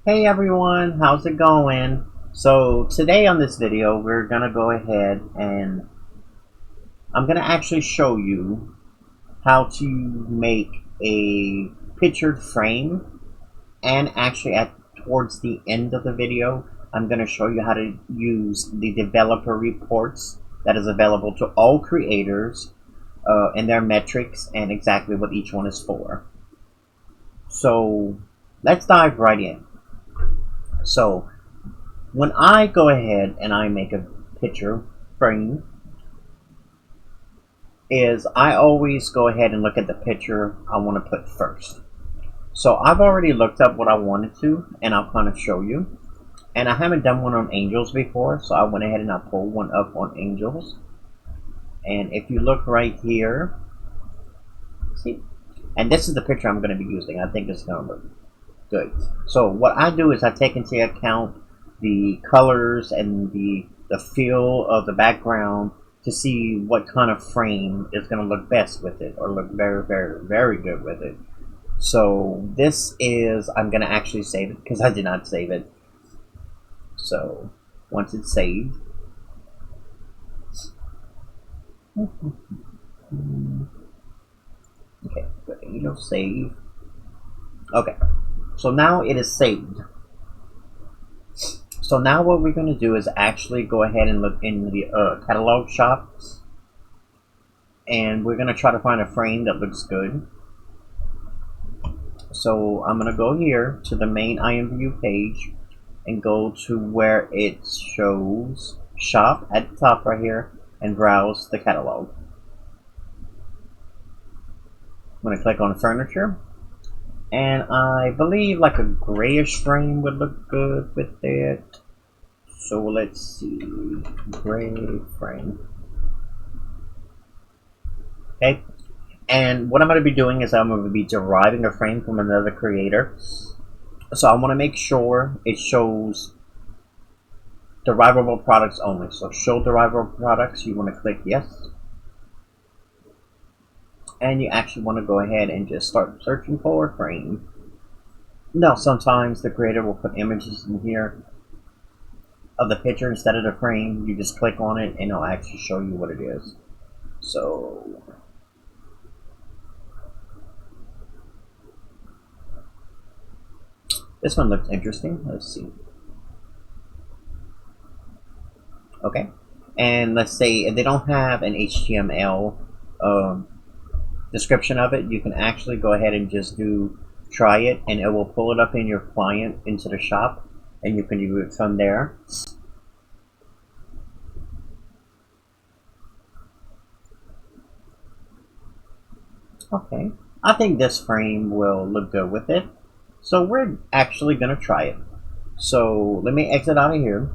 Hey everyone, how's it going? So today on this video we're gonna go ahead and I'm gonna actually show you how to make a pictured frame, and actually at towards the end of the video I'm gonna show you how to use the developer reports that is available to all creators and their metrics and exactly what each one is for. So let's dive right in. So when I go ahead and I make a picture frame, is I always go ahead and look at the picture I want to put first. So I've already looked up what I wanted to, and I'll kind of show you. And I haven't done one on angels before, so I went ahead and I pulled one up on angels. And if you look right here, see, and this is the picture I'm going to be using. I think it's going to look good. So what I do is I take into account the colors and the feel of the background to see what kind of frame is going to look best with it, or look very good with it. So this is, I'm going to actually save it because I did not save it. So once it's saved, okay, good, you save. Okay, so now it is saved. So now what we're going to do is actually go ahead and look in the catalog shop, and we're going to try to find a frame that looks good. So I'm going to go here to the main IMVU page and go to where it shows shop at the top right here and browse the catalog. I'm going to click on furniture, and I believe like a grayish frame would look good with it. So let's see, gray frame. Okay, and what I'm going to be doing is I'm going to be deriving a frame from another creator. So I want to make sure it shows derivable products only. So show derivable products, you want to click yes. And you actually want to go ahead and just start searching for a frame. Now sometimes the creator will put images in here of the picture instead of the frame. You just click on it and it'll actually show you what it is. So this one looks interesting. Let's see. Okay, and let's say if they don't have an HTML description of it, you can actually go ahead and just try it, and it will pull it up in your client into the shop, and you can use it from there. Okay, I think this frame will look good with it, so we're actually gonna try it. So let me exit out of here,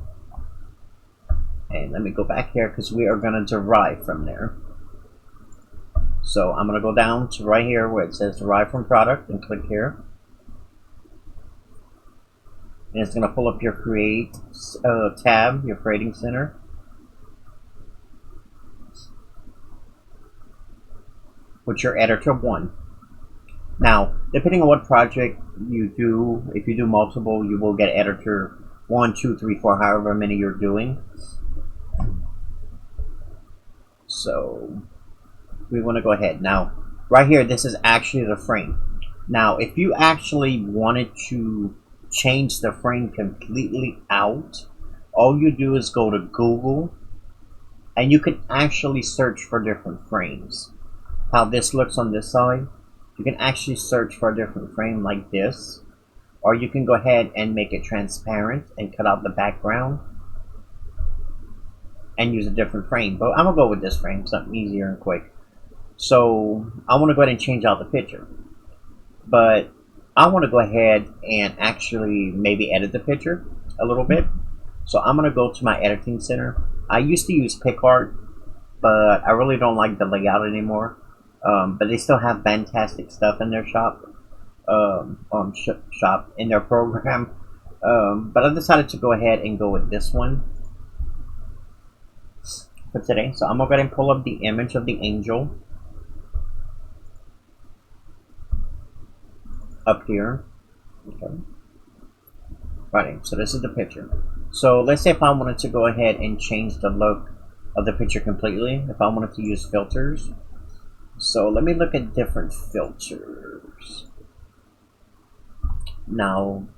and let me go back here because we are gonna derive from there. So I'm gonna go down to right here where it says derive from product and click here. And it's gonna pull up your create tab, your creating center. With your editor 1. Now, depending on what project you do, if you do multiple, you will get editor 1, 2, 3, 4, however many you're doing. So we want to go ahead. Now, right here, this is actually the frame. Now, if you actually wanted to change the frame completely out, all you do is go to Google, and you can actually search for different frames. How this looks on this side, you can actually search for a different frame like this, or you can go ahead and make it transparent and cut out the background and use a different frame. But I'm gonna go with this frame, something easier and quick. So I want to go ahead and change out the picture, but I want to go ahead and actually maybe edit the picture a little bit. So I'm gonna go to my editing center. I used to use PicArt, but I really don't like the layout anymore. But they still have fantastic stuff in their shop, in their program. But I decided to go ahead and go with this one for today. So I'm gonna go ahead and pull up the image of the angel up here. Okay. Right, so this is the picture. So let's say if I wanted to go ahead and change the look of the picture completely, if I wanted to use filters. So let me look at different filters. Now,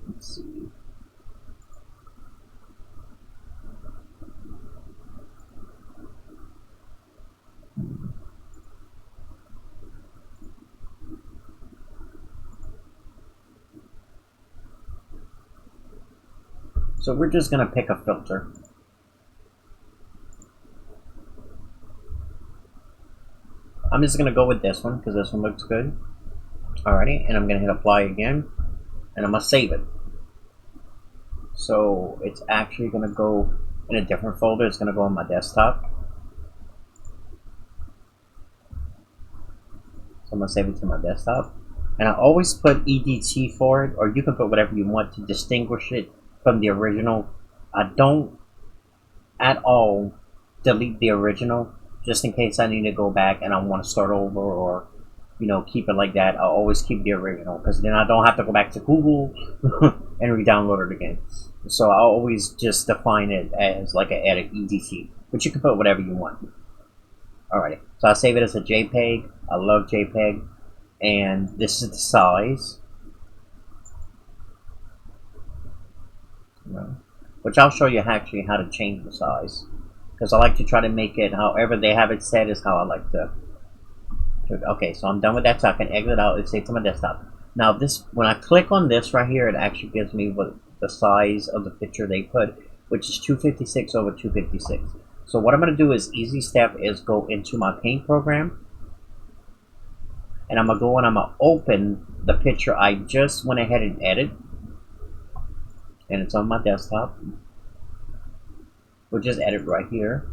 let's see. So we're just going to pick a filter. I'm just going to go with this one because this one looks good. Alrighty, and I'm going to hit apply again, and I'm going to save it. So it's actually going to go in a different folder. It's going to go on my desktop. So I'm going to save it to my desktop. And I always put EDT for it, or you can put whatever you want to distinguish it from the original. I don't at all delete the original, just in case I need to go back and I want to start over, or you know, keep it like that. I always keep the original because then I don't have to go back to Google and re-download it again. So I always just define it as like an edit EDT, but you can put whatever you want. Alrighty, so I save it as a JPEG. I love JPEG, and this is the size, which I'll show you actually how to change the size, because I like to try to make it however they have it set is how I like to. Okay, so I'm done with that, so I can exit out. It's saved to my desktop. Now this, when I click on this right here, it actually gives me what the size of the picture they put, which is 256 over 256. So what I'm going to do is, easy step is go into my paint program, and I'm going to go and I'm going to open the picture I just went ahead and edited, and it's on my desktop. We'll just edit right here.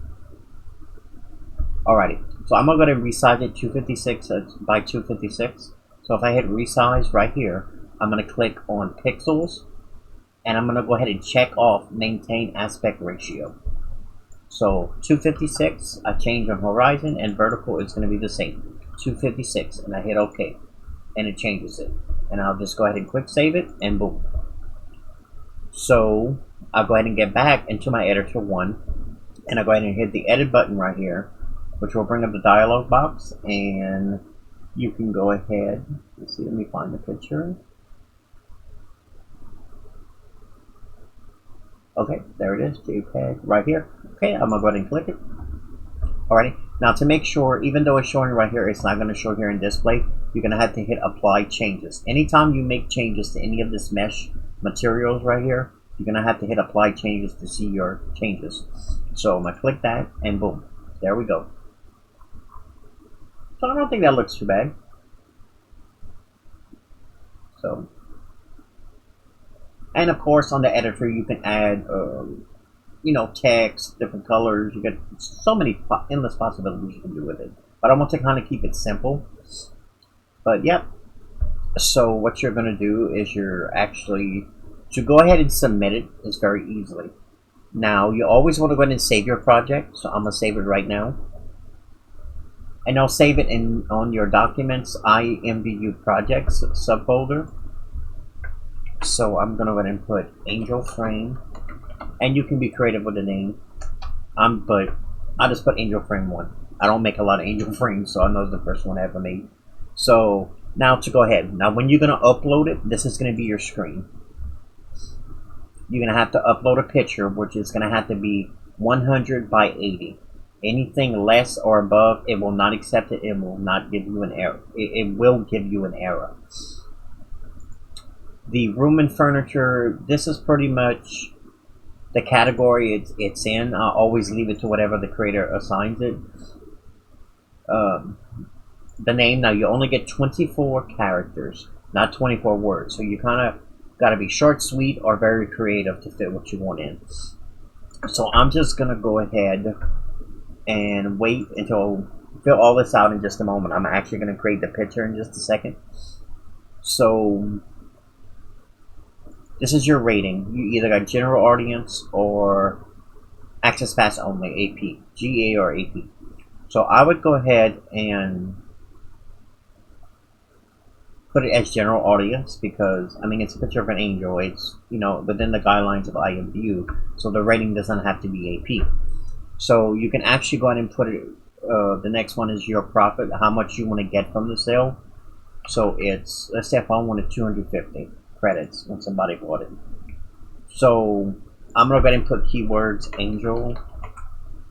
Alrighty, so I'm going to resize it 256 by 256. So if I hit resize right here, I'm going to click on pixels, and I'm going to go ahead and check off maintain aspect ratio. So 256, I change on horizon, and vertical is going to be the same, 256, and I hit OK, and it changes it. And I'll just go ahead and quick save it, and boom. So I'll go ahead and get back into my editor 1, and I'll go ahead and hit the edit button right here, which will bring up the dialog box, and you can go ahead. Let's see, let me find the picture. Okay, there it is, JPEG right here. Okay, I'm gonna go ahead and click it. Alrighty, now to make sure, even though it's showing right here, it's not gonna show here in display, you're gonna have to hit apply changes. Anytime you make changes to any of this mesh materials right here, you're gonna have to hit apply changes to see your changes. So I'm gonna click that, and boom, there we go. So I don't think that looks too bad. So, and of course on the editor you can add, you know, text, different colors. You get so many endless possibilities you can do with it. But I want to kind of keep it simple. But yep. So what you're going to do is you're actually to go ahead and submit it is very easily. Now you always want to go ahead and save your project. So I'm going to save it right now. And I'll save it on your documents IMVU projects subfolder. So I'm gonna go ahead and put Angel Frame, and you can be creative with the name. But I just put Angel Frame 1. I don't make a lot of Angel Frames, so I know it's the first one I ever made. So now to go ahead. Now when you're gonna upload it, this is gonna be your screen. You're gonna have to upload a picture, which is gonna have to be 100 by 80. Anything less or above, it will not accept it. It will not give you an error. It will give you an error. The room and furniture, this is pretty much the category it's in. I'll always leave it to whatever the creator assigns it. The name, now you only get 24 characters, not 24 words. So you kind of got to be short, sweet, or very creative to fit what you want in. So I'm just going to go ahead and wait until fill all this out in just a moment. I'm actually going to create the picture in just a second. So this is your rating. You either got general audience or access pass only, AP, GA or AP. So I would go ahead and put it as general audience because, I mean, it's a picture of an angel. It's, you know, within the guidelines of IMVU, so the rating doesn't have to be AP. So you can actually go ahead and put it, the next one is your profit, how much you want to get from the sale. So it's, let's say if I wanted 250 credits when somebody bought it. So I'm going to go ahead and put keywords angel.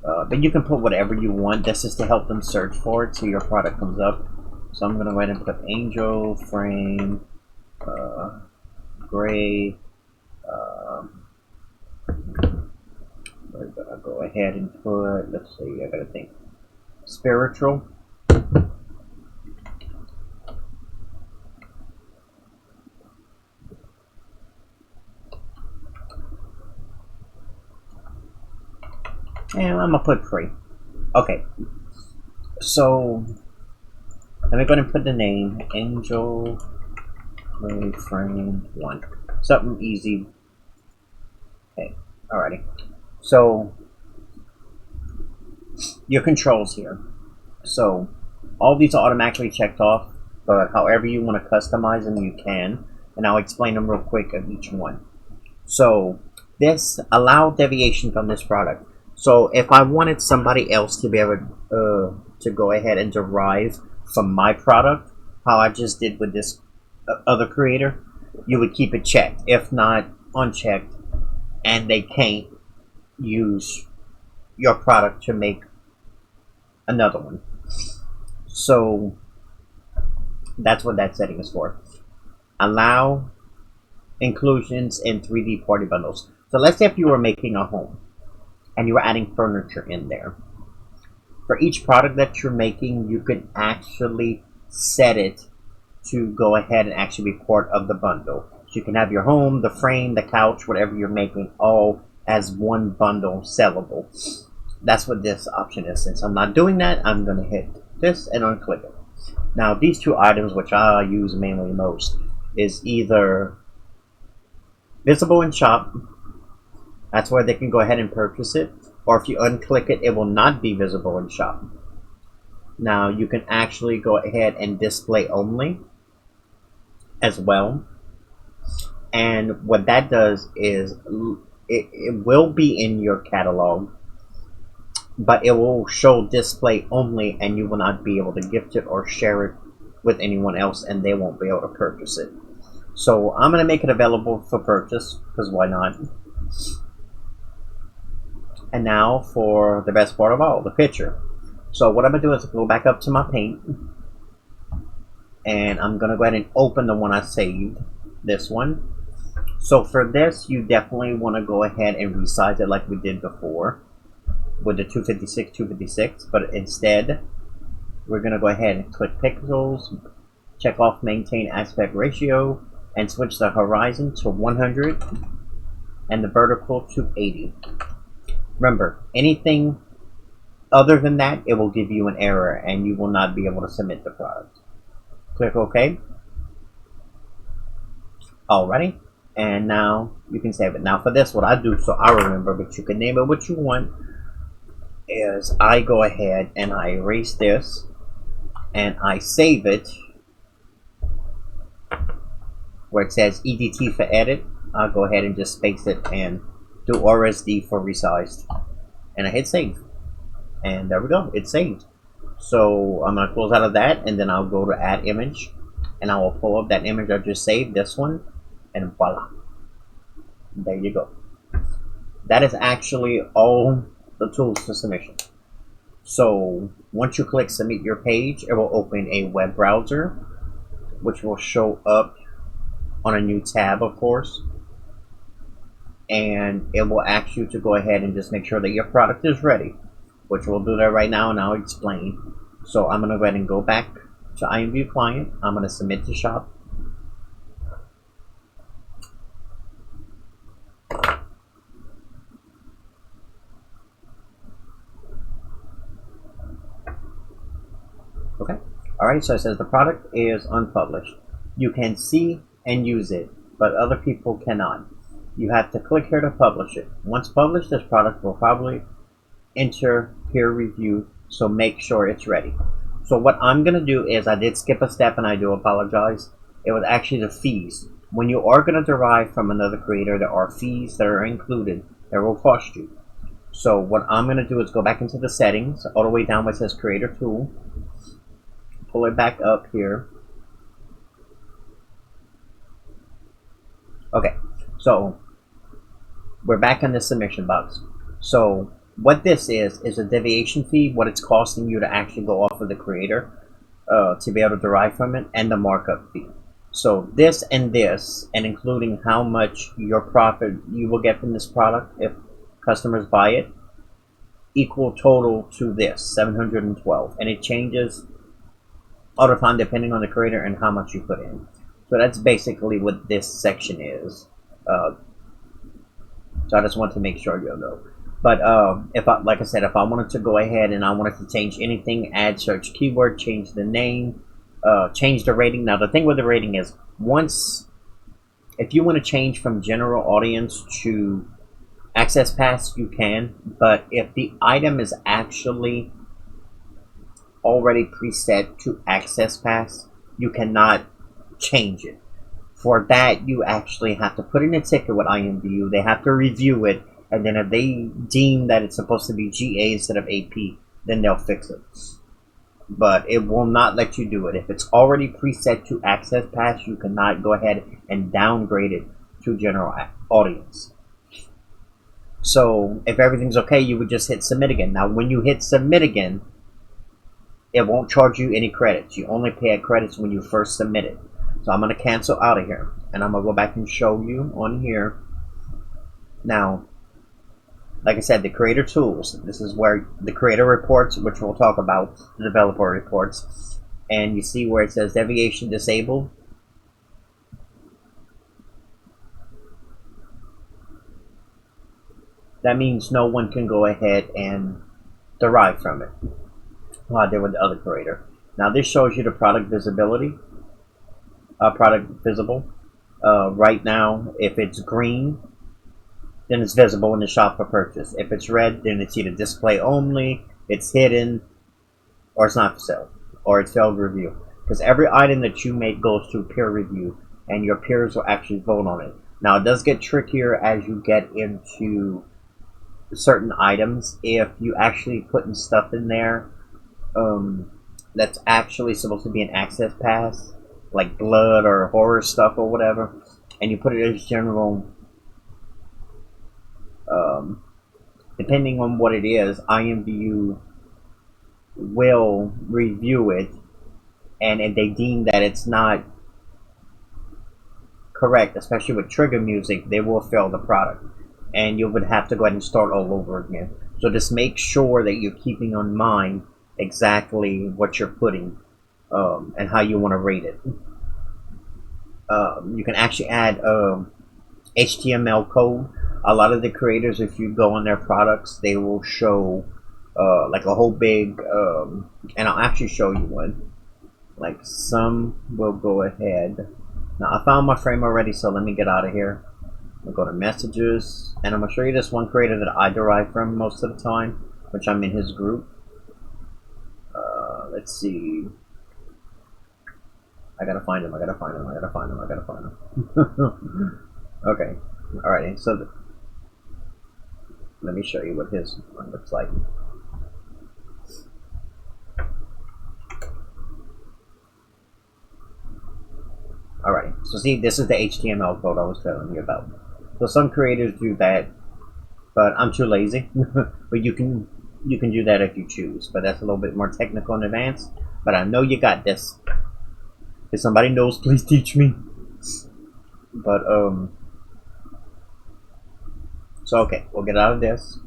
But you can put whatever you want. This is to help them search for it so your product comes up. So I'm going to go ahead and put angel frame gray. We're going to go ahead and put, let's see, I got to think, spiritual. And I'm going to put free. Okay. So, let me go ahead and put the name, Angel Frame 1. Something easy. Okay, alrighty. So, your controls here. So, all these are automatically checked off, but however you want to customize them, you can. And I'll explain them real quick of each one. So, this allow deviation from this product. So if I wanted somebody else to be able to go ahead and derive from my product, how I just did with this other creator, you would keep it checked. If not, unchecked, and they can't use your product to make another one. So that's what that setting is for. Allow inclusions in 3D party bundles. So let's say if you were making a home and you were adding furniture in there. For each product that you're making, you can actually set it to go ahead and actually be part of the bundle. So you can have your home, the frame, the couch, whatever you're making, all as one bundle sellable. That's what this option is. Since I'm not doing that, I'm going to hit this and unclick it. Now, these two items, which I use mainly most, is either visible in shop. That's where they can go ahead and purchase it. Or if you unclick it, it will not be visible in shop. Now you can actually go ahead and display only as well. And what that does is it will be in your catalog, but it will show display only, and you will not be able to gift it or share it with anyone else, and they won't be able to purchase it. So I'm going to make it available for purchase, because why not? And now for the best part of all, the picture. So what I'm going to do is go back up to my paint. And I'm going to go ahead and open the one I saved. This one. So for this, you definitely want to go ahead and resize it like we did before. With the 256. But instead, we're going to go ahead and click pixels. Check off maintain aspect ratio. And switch the horizon to 100. And the vertical to 80. Remember, anything other than that, it will give you an error and you will not be able to submit the product. Click OK. Alrighty. And now you can save it. Now for this, what I do so I remember, but you can name it what you want, is I go ahead and I erase this and I save it where it says EDT for edit. I'll go ahead and just space it and do RSD for resized, and I hit save, and there we go, it's saved. So I'm going to close out of that, and then I'll go to add image, and I will pull up that image I just saved, this one, and voila, there you go. That is actually all the tools for submission. So once you click submit your page, it will open a web browser, which will show up on a new tab, of course. And it will ask you to go ahead and just make sure that your product is ready, which we'll do that right now, and I'll explain. So I'm going to go ahead and go back to IMVU client. I'm going to submit to shop. Okay. Alright, so it says the product is unpublished. You can see and use it, but other people cannot. You have to click here to publish it. Once published, this product will probably enter peer review, so make sure it's ready. So what I'm going to do is, I did skip a step and I do apologize, It was actually the fees. When you are going to derive from another creator, there are fees that are included that will cost you. So what I'm going to do is go back into the settings, all the way down where it says Creator Tool. Pull it back up here. Okay, so we're back in the submission box. So what this is a deviation fee, what it's costing you to actually go off of the creator to be able to derive from it, and the markup fee. So this, and including how much your profit you will get from this product if customers buy it, equal total to this 712, and it changes all the time depending on the creator and how much you put in. So that's basically what this section is. So I just want to make sure you know. But like I said, if I wanted to go ahead and I wanted to change anything, add search keyword, change the name, change the rating. Now the thing with the rating is, if you want to change from general audience to access pass, you can. But if the item is actually already preset to access pass, you cannot change it. For that, you actually have to put in a ticket with IMVU. They have to review it, and then if they deem that it's supposed to be GA instead of AP, then they'll fix it. But it will not let you do it. If it's already preset to access pass, you cannot go ahead and downgrade it to general audience. So if everything's okay, you would just hit submit again. Now when you hit submit again, it won't charge you any credits. You only pay credits when you first submit it. So I'm going to cancel out of here, and I'm going to go back and show you on here. Now, like I said, the creator tools, this is where the creator reports, which we'll talk about, the developer reports, and you see where it says deviation disabled. That means no one can go ahead and derive from it. I did with the other creator. Now this shows you the product visibility. Product visible. Right now, if it's green, then it's visible in the shop for purchase. If it's red, then it's either display only, it's hidden, or it's not for sale, or it's failed review. Because every item that you make goes to peer review, and your peers will actually vote on it. Now it does get trickier as you get into certain items. If you actually putting stuff in there that's actually supposed to be an access pass, like blood or horror stuff or whatever, and you put it as general, depending on what it is, IMVU will review it, and if they deem that it's not correct, especially with trigger music, they will fail the product, and you would have to go ahead and start all over again. So just make sure that you're keeping in mind exactly what you're putting and how you want to rate it. You can actually add HTML code. A lot of the creators, if you go on their products, they will show like a whole big, and I'll actually show you one. Like some will go ahead. Now I found my frame already, so let me get out of here. I'll go to messages, and I'm going to show you this one creator that I derive from most of the time, which I'm in his group. Let's see. I gotta find him. Okay. Alrighty. So let me show you what his one looks like. Alright. So see, this is the HTML code I was telling you about. So some creators do that, but I'm too lazy. But you can do that if you choose. But that's a little bit more technical and advanced. But I know you got this. If somebody knows, please teach me. But so okay, we'll get out of this,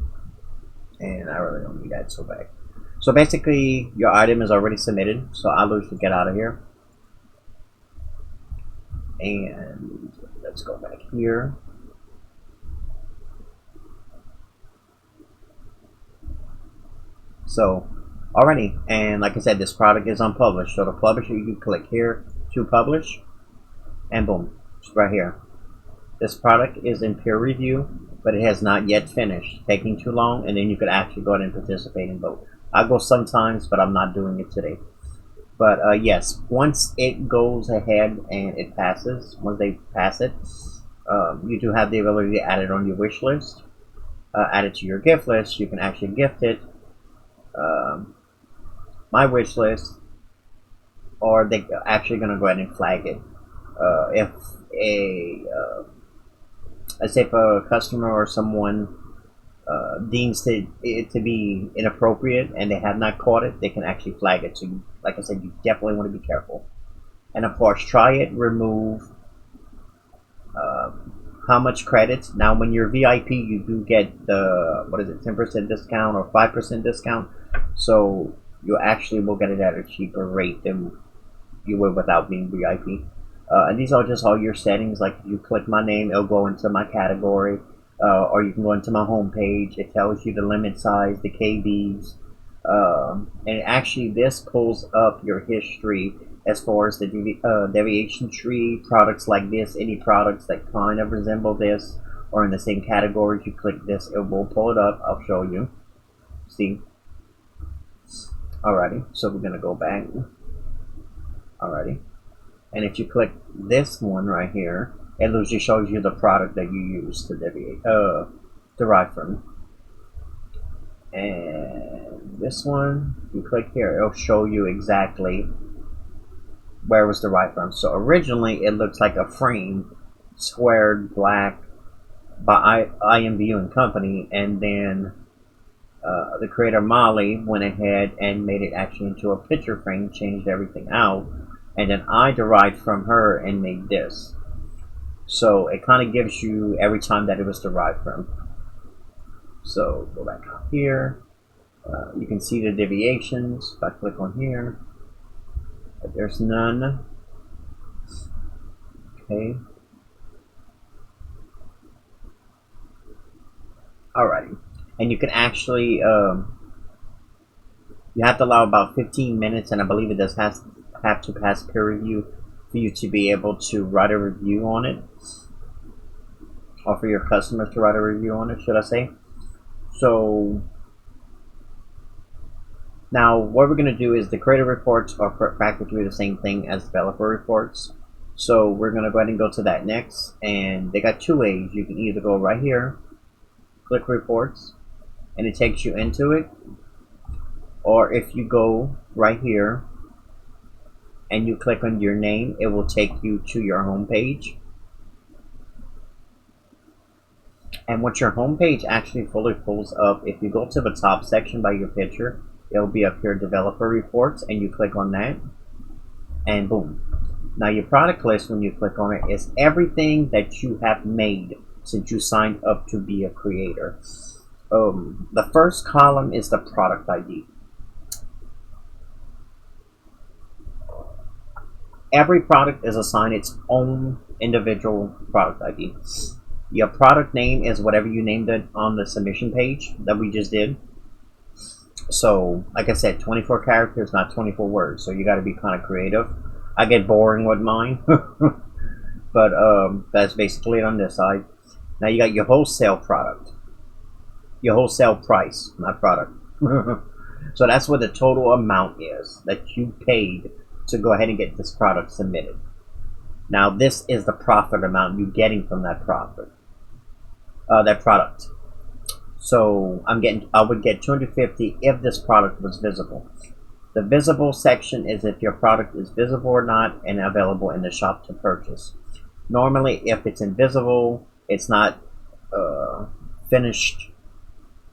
and I really don't need that so bad. So basically, your item is already submitted, so I'll usually get out of here. And let's go back here. So already, and like I said, this product is unpublished. So to publish it, you click here to publish, and boom, it's right here. This product is in peer review, but it has not yet finished, taking too long, and then you could actually go ahead and participate and vote. I go sometimes, but I'm not doing it today. But yes, once it goes ahead and it passes, once they pass it, you do have the ability to add it on your wish list, add it to your gift list. You can actually gift it, my wish list, or they're actually going to go ahead and flag it. If a let's say if a customer or someone deems it to be inappropriate and they have not caught it, they can actually flag it. So, like I said, you definitely want to be careful. And of course, try it, remove how much credits. Now, when you're VIP, you do get the, what is it, 10% discount or 5% discount. So you actually will get it at a cheaper rate than you would without being VIP. And these are just all your settings. Like if you click my name, it'll go into my category. Or you can go into my home page. It tells you the limit size, the KBs. And actually this pulls up your history as far as the deviation tree, products like this, any products that kind of resemble this or in the same category. If you click this, it will pull it up. I'll show you. See? Alrighty, so we're gonna go back. Alrighty. And if you click this one right here, it just shows you the product that you use to derive from. And this one, you click here, it'll show you exactly where it was derived from. So originally it looks like a frame, squared black by IMVU and company, and then the creator Molly went ahead and made it actually into a picture frame, changed everything out, and then I derived from her and made this. So it kind of gives you every time that it was derived from. So go back up here. You can see the deviations. If I click on here, but there's none. Okay. Alrighty. And you can actually, you have to allow about 15 minutes, and I believe it does have to pass peer review for you to be able to write a review on it, or for your customers to write a review on it, should I say. So now what we're going to do is the creator reports are practically the same thing as developer reports. So we're going to go ahead and go to that next, and they got two ways. You can either go right here, click reports, and it takes you into it, or if you go right here and you click on your name, it will take you to your home page. And what your home page actually fully pulls up, if you go to the top section by your picture, it'll be up here, developer reports, and you click on that, and boom. Now your product list, when you click on it, is everything that you have made since you signed up to be a creator. The first column is the product ID. Every product is assigned its own individual product ID. Your product name is whatever you named it on the submission page that we just did. So, like I said, 24 characters, not 24 words. So you got to be kind of creative. I get boring with mine, but that's basically it on this side. Now you got your wholesale product, your wholesale price, not product. So that's what the total amount is that you paid to go ahead and get this product submitted. Now this is the profit amount you're getting from that product. So I would get 250 if this product was visible. The visible section is if your product is visible or not and available in the shop to purchase. Normally, if it's invisible, it's not finished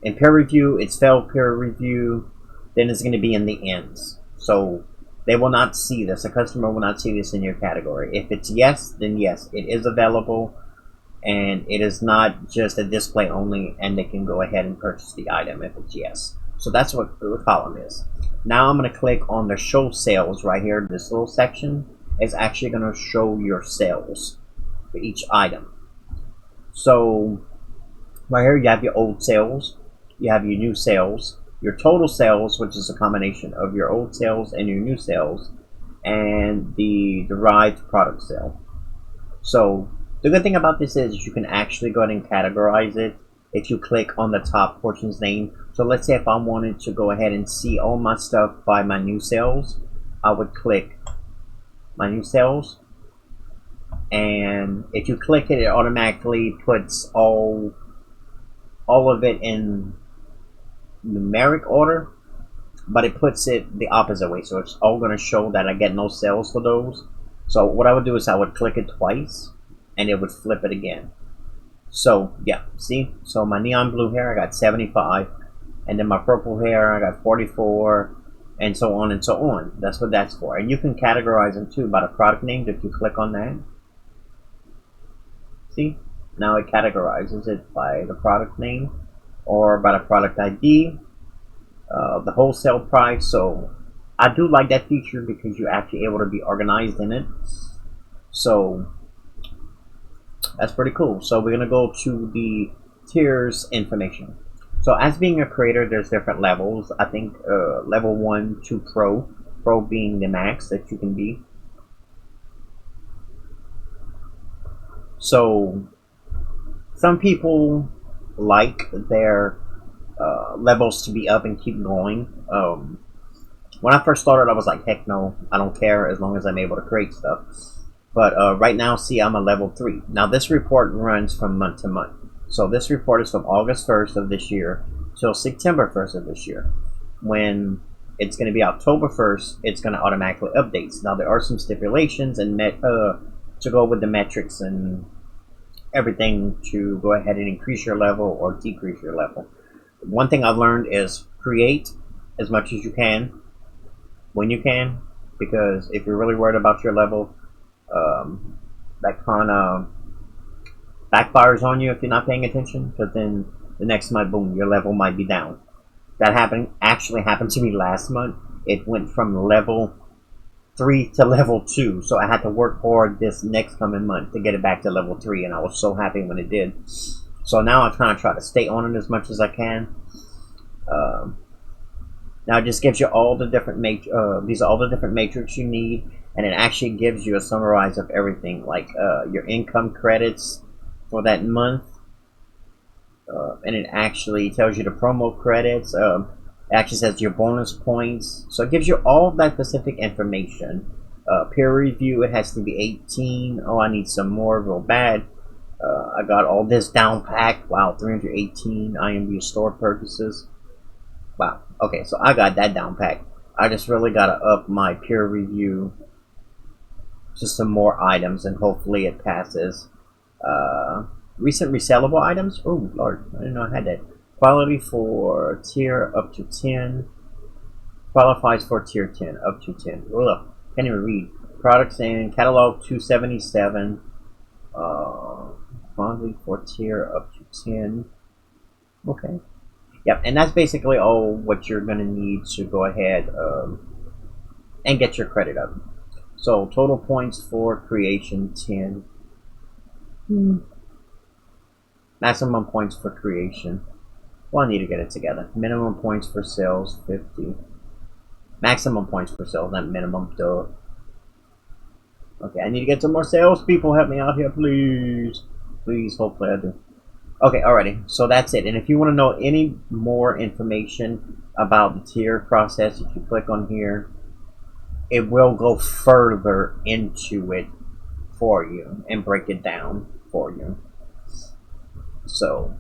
in peer review, it's failed peer review, then it's going to be in the ends. So they will not see this. A customer will not see this in your category. If it's yes, then yes, it is available, and it is not just a display only, and they can go ahead and purchase the item if it's yes. So that's what the column is. Now I'm going to click on the show sales right here. This little section is actually going to show your sales for each item. So right here you have your old sales, you have your new sales, your total sales, which is a combination of your old sales and your new sales, and the derived product sale. So the good thing about this is you can actually go ahead and categorize it if you click on the top portion's name. So let's say if I wanted to go ahead and see all my stuff by my new sales, I would click my new sales, and if you click it, it automatically puts all of it in numeric order, but it puts it the opposite way, so it's all going to show that I get no sales for those. So what I would do is I would click it twice and it would flip it again. So yeah, see, so my neon blue hair, I got 75, and then my purple hair, I got 44, and so on and so on. That's what that's for. And you can categorize them too by the product name if you click on that. See, now it categorizes it by the product name or by the product ID, the wholesale price. So I do like that feature because you're actually able to be organized in it. So that's pretty cool. So we're gonna go to the tiers information. So as being a creator, there's different levels. I think level 1 to pro being the max that you can be. So some people like their levels to be up and keep going. When I first started, I was like, heck no, I don't care as long as I'm able to create stuff. But right now, see, I'm a level 3. Now this report runs from month to month. So this report is from August 1st of this year till September 1st of this year. When it's going to be October 1st, it's going to automatically update. Now there are some stipulations and to go with the metrics and everything to go ahead and increase your level or decrease your level. One thing I've learned is create as much as you can when you can, because if you're really worried about your level, that kind of backfires on you if you're not paying attention, because then the next month, boom, your level might be down. That actually happened to me last month. It went from level 3 to level 2, so I had to work hard this next coming month to get it back to level 3, and I was so happy when it did. So now I kind of try to stay on it as much as I can. Now it just gives you all the different these are all the different matrix you need, and it actually gives you a summarize of everything, like your income credits for that month, and it actually tells you the promo credits. It actually says your bonus points, so it gives you all that specific information. Peer review, it has to be 18. Oh, I need some more real bad. I got all this down packed. Wow, 318 IMVU store purchases. Wow. Okay, so I got that down packed. I just really gotta up my peer review to some more items, and hopefully it passes. Recent resellable items. Oh Lord, I didn't know I had that. Quality for tier up to 10. Qualifies for tier 10 up to 10. Ugh, can't even read. Products in catalog 277. Quality for tier up to 10. Okay. Yep, and that's basically all what you're going to need to go ahead and get your credit up. So total points for creation 10. Maximum points for creation. Well, I need to get it together. Minimum points for sales 50. Maximum points for sales, not minimum. Duh. Okay, I need to get some more sales. People, help me out here, please. Please, hopefully I do. Okay, alrighty, so that's it. And if you want to know any more information about the tier process, if you click on here, it will go further into it for you and break it down for you. So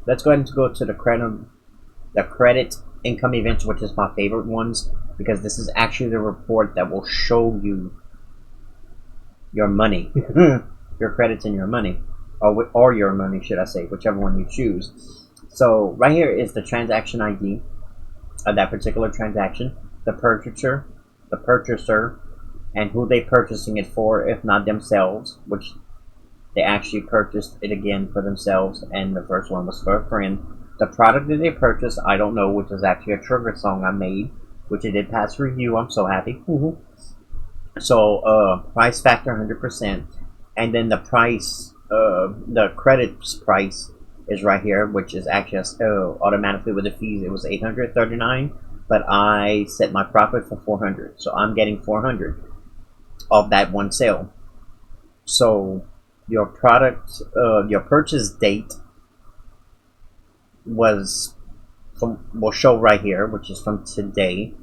let's go ahead and go to the credit income events, which is my favorite ones, because this is actually the report that will show you your money, your credits and your money. Or your money, should I say, whichever one you choose. So right here is the transaction ID of that particular transaction, the purchaser, and who they purchasing it for, if not themselves, which they actually purchased it again for themselves, and the first one was for a friend. The product that they purchased, I don't know, which is actually a trigger song I made, which it did pass review. I'm so happy. So price factor 100%, and then the price. The credits price is right here, which is actually automatically with the fees. It was $839, but I set my profit for $400, so I'm getting $400 of that one sale. So your product, your purchase date will show right here, which is from today.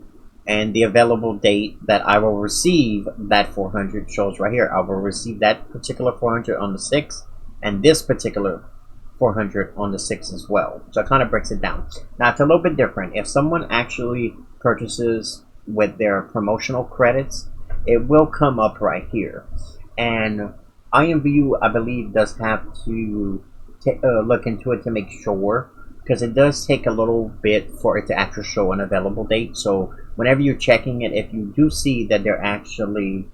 and the available date that I will receive that 400 shows right here. I will receive that particular 400 on the 6th, and this particular 400 on the 6th as well. So it kind of breaks it down. Now it's a little bit different. If someone actually purchases with their promotional credits, it will come up right here. And IMVU, I believe, does have to look into it to make sure, because it does take a little bit for it to actually show an available date. So whenever you're checking it, if you do see that they're actually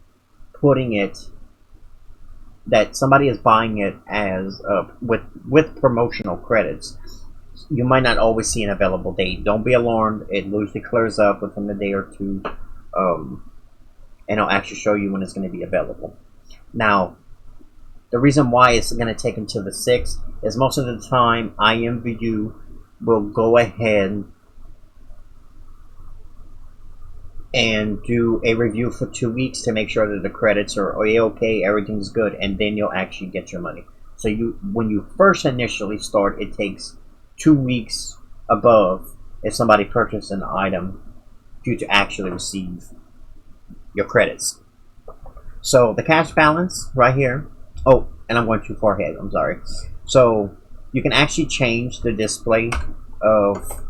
putting it, that somebody is buying it as with promotional credits, you might not always see an available date. Don't be alarmed. It usually clears up within a day or two, and it'll actually show you when it's going to be available. Now, the reason why it's going to take until the 6th is most of the time IMVU will go ahead and do a review for 2 weeks to make sure that the credits are okay, everything's good, and then you'll actually get your money. So when you first initially start, it takes 2 weeks above if somebody purchased an item for you to actually receive your credits. So the cash balance right here. Oh, and I'm going too far ahead. I'm sorry. So you can actually change the display of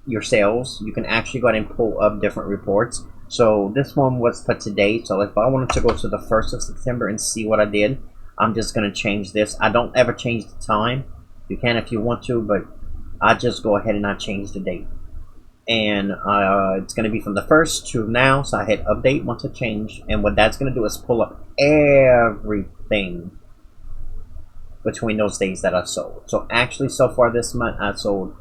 your sales. You can actually go ahead and pull up different reports. So this one was for today. So if I wanted to go to the 1st of September and see what I did, I'm just going to change this. I don't ever change the time. You can if you want to, but I just go ahead and I change the date. And it's going to be from the 1st to now. So I hit update once it changed. And what that's going to do is pull up everything between those days that I sold. So actually, so far this month, I sold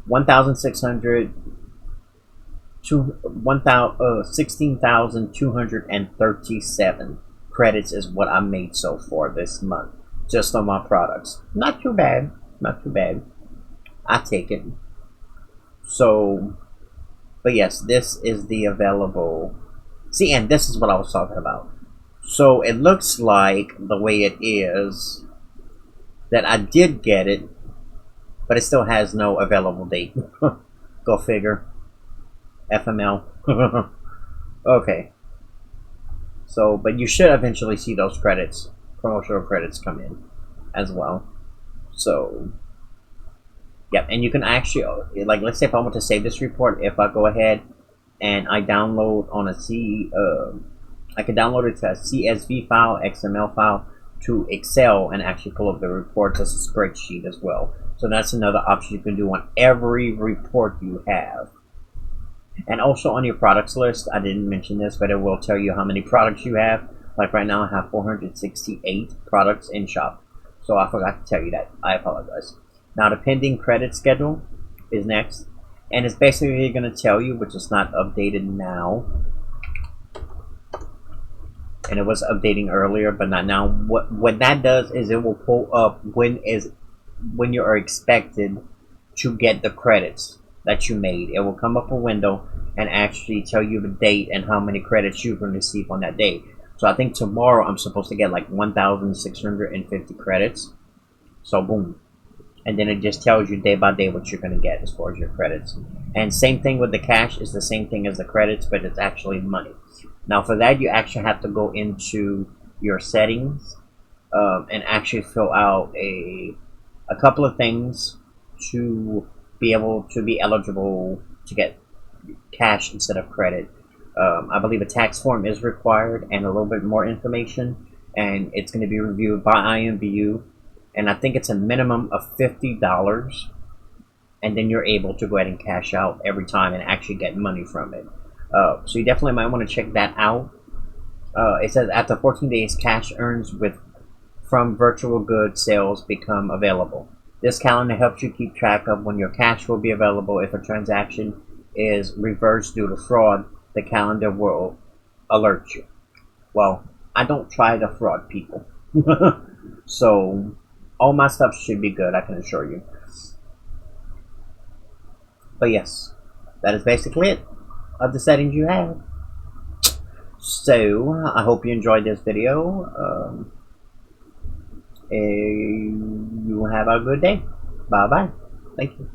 16,237 credits is what I made so far this month, just on my products. Not too bad. Not too bad. I take it. So, but yes, this is the available. See, and this is what I was talking about. So it looks like the way it is that I did get it, but it still has no available date. Go figure. FML. Okay. So, but you should eventually see those credits, promotional credits, come in as well. So, yeah, and you can actually, like, let's say if I want to save this report, if I go ahead and I download on a I can download it to a CSV file, XML file, to Excel, and actually pull up the reports as a spreadsheet as well. So that's another option you can do on every report you have. And also on your products list, I didn't mention this, but it will tell you how many products you have. Like right now I have 468 products in shop. So I forgot to tell you that. I apologize. Now the pending credit schedule is next. And it's basically going to tell you, which is not updated now. And it was updating earlier, but not now. What that does is it will pull up when you are expected to get the credits that you made. It will come up a window and actually tell you the date and how many credits you can receive on that day. So I think tomorrow I'm supposed to get like 1,650 credits. So boom. And then it just tells you day by day what you're going to get as far as your credits. And same thing with the cash. Is the same thing as the credits, but it's actually money. Now for that, you actually have to go into your settings and actually fill out a couple of things to be able to be eligible to get cash instead of credit. I believe a tax form is required and a little bit more information, and it's going to be reviewed by IMVU, and I think it's a minimum of $50, and then you're able to go ahead and cash out every time and actually get money from it. So you definitely might want to check that out. It says after 14 days, cash earns from virtual goods sales become available. This calendar helps you keep track of when your cash will be available. If a transaction is reversed due to fraud, the calendar will alert you. Well, I don't try to fraud people. So all my stuff should be good, I can assure you. But yes, that is basically it of the settings you have. So I hope you enjoyed this video. You have a good day. Bye bye. Thank you.